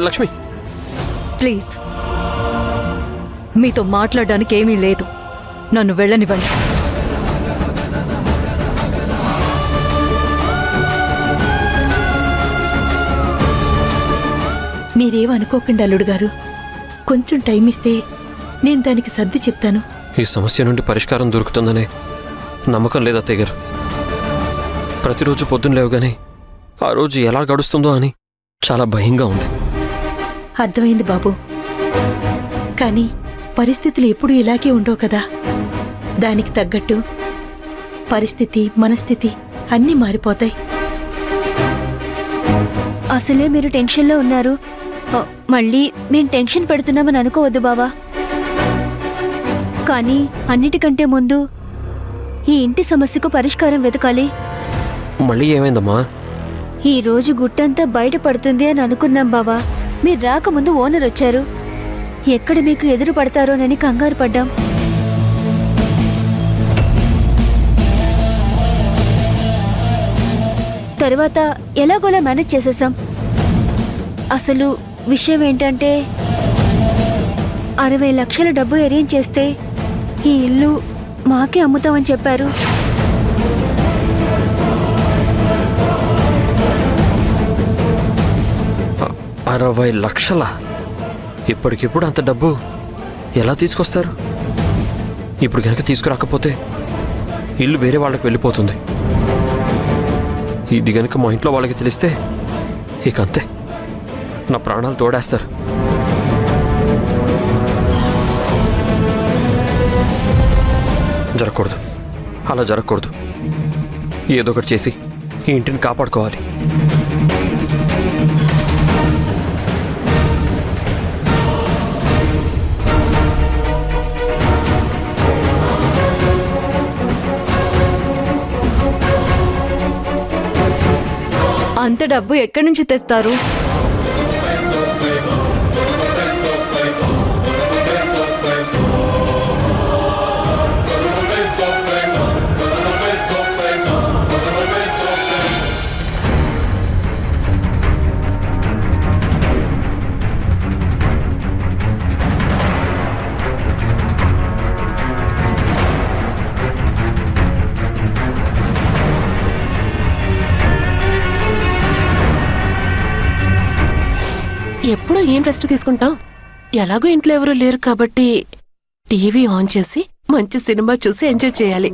Lakshmi please, మీతో మాట్లాడడానికి ఏమీ లేదు. నన్ను వెళ్ళనివ్వండి. మీరేమనుకోకండి అల్లుడు గారు, కొంచెం టైం ఇస్తే నేను దానికి సర్ది చెప్తాను. ఈ సమస్య నుండి పరిష్కారం దొరుకుతుందనే నమ్మకం లేదు అత్తయ్య గారు. ప్రతిరోజు పొద్దున్న లేవగానే ఆ రోజు ఎలా గడుస్తుందో అని చాలా భయంగా ఉంది. అర్థమైంది బాబు, కానీ పరిస్థితులు ఎప్పుడూ ఇలాగే ఉండవు కదా. దానికి తగ్గట్టు పరిస్థితి, మనస్థితి అన్నీ మారిపోతాయి. అసలే మీరు టెన్షన్లో ఉన్నారు. మళ్ళీ మేము టెన్షన్ పెడుతున్నామని అనుకోవద్దు బావా. కానీ అన్నిటికంటే ముందు ఈ ఇంటి సమస్యకు పరిష్కారం వెతకాలి. మళ్ళీ ఏమైందమ్మా? ఈ రోజు గుట్టంతా బయటపడుతుంది అని అనుకున్నాం బావా. మీరు రాకముందు ఓనర్ వచ్చారు. ఎక్కడ మీకు ఎదురు పడతారోనని కంగారు పడ్డాం. తర్వాత ఎలాగోలా మేనేజ్ చేసేసాం. అసలు విషయం ఏంటంటే 60 లక్షల డబ్బు అరేంజ్ చేస్తే ఈ ఇల్లు మాకే అమ్ముతామని చెప్పారు. ఆ, 60 లక్షల? ఇప్పటికిప్పుడు అంత డబ్బు ఎలా తీసుకొస్తారు? ఇప్పుడు కనుక తీసుకురాకపోతే ఇల్లు వేరే వాళ్ళకి వెళ్ళిపోతుంది. ఇది కనుక మా ఇంట్లో వాళ్ళకి తెలిస్తే ఇక అంతే, నా ప్రాణాలు తోడేస్తారు. జరగకూడదు, అలా జరగకూడదు. ఏదో ఒకటి చేసి ఈ ఇంటిని కాపాడుకోవాలి. అంత డబ్బు ఎక్కడి నుంచి తెస్తారు? ఎప్పుడూ ఏం రెస్ట్ తీసుకుంటాం? ఎలాగో ఇంట్లో ఎవరూ లేరు కాబట్టి టీవీ ఆన్ చేసి మంచి సినిమా చూసి ఎంజాయ్ చేయాలి.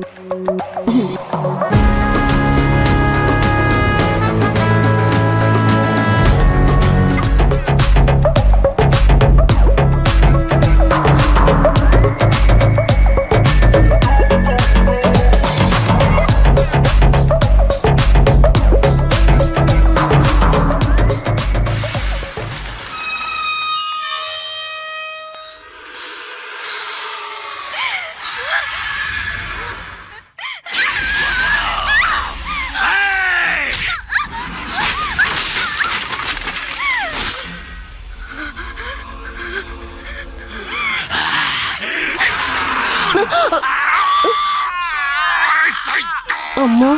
అమ్మో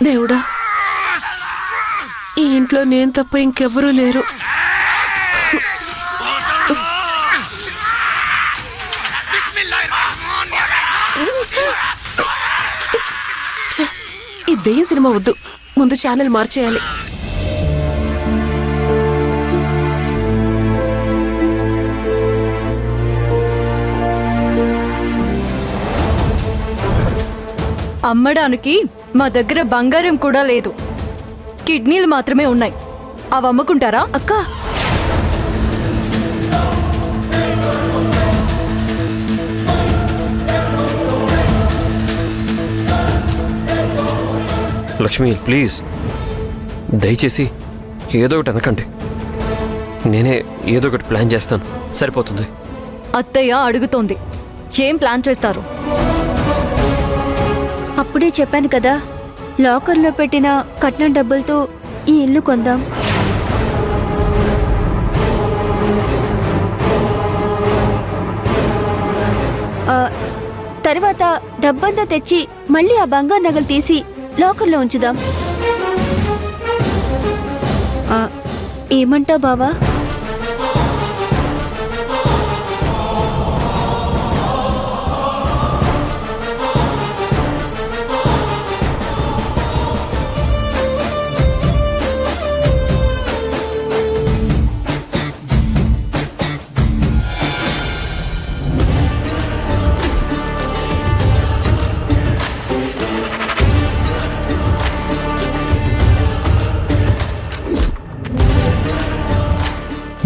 దేవుడా, ఈ ఇంట్లో నేను తప్ప ఇంకెవ్వరూ లేరు. ఈ దెయ్యం సినిమా వద్దు, ముందు ఛానల్ మార్చేయాలి. అమ్మడానికి మా దగ్గర బంగారం కూడా లేదు. కిడ్నీలు మాత్రమే ఉన్నాయి. అవి అమ్ముకుంటారా? అక్క, లక్ష్మి ప్లీజ్, దయచేసి ఏదో ఒకటి అనకండి. నేనే ఏదో ఒకటి ప్లాన్ చేస్తాను, సరిపోతుంది. అత్తయ్య అడుగుతోంది, ఏం ప్లాన్ చేస్తారు? అప్పుడే చెప్పాను కదా, లాకర్లో పెట్టిన కట్నం డబ్బులతో ఈ ఇల్లు కొందాం. తర్వాత డబ్బంతా తెచ్చి మళ్ళీ ఆ బంగారు నగలు తీసి లాకర్లో ఉంచుదాం. ఏమంటావు బావా?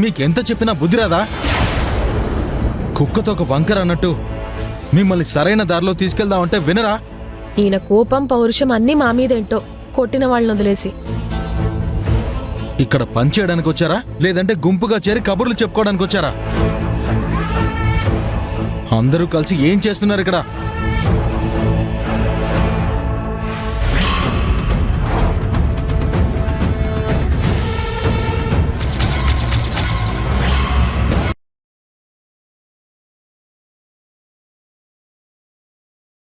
మీకెంత చెప్పినా బుద్ధి రాదా? కుక్కతో ఒక వంకర అన్నట్టు మిమ్మల్ని సరైన దారిలో తీసుకెళ్దామంటే వినరా? ఈయన కోపం పౌరుషం అన్నీ మా మీదేంటో, కొట్టిన వాళ్ళని వదిలేసి. ఇక్కడ పని చేయడానికి వచ్చారా లేదంటే గుంపుగా చేరి కబుర్లు చెప్పుకోవడానికి వచ్చారా? అందరూ కలిసి ఏం చేస్తున్నారు ఇక్కడ?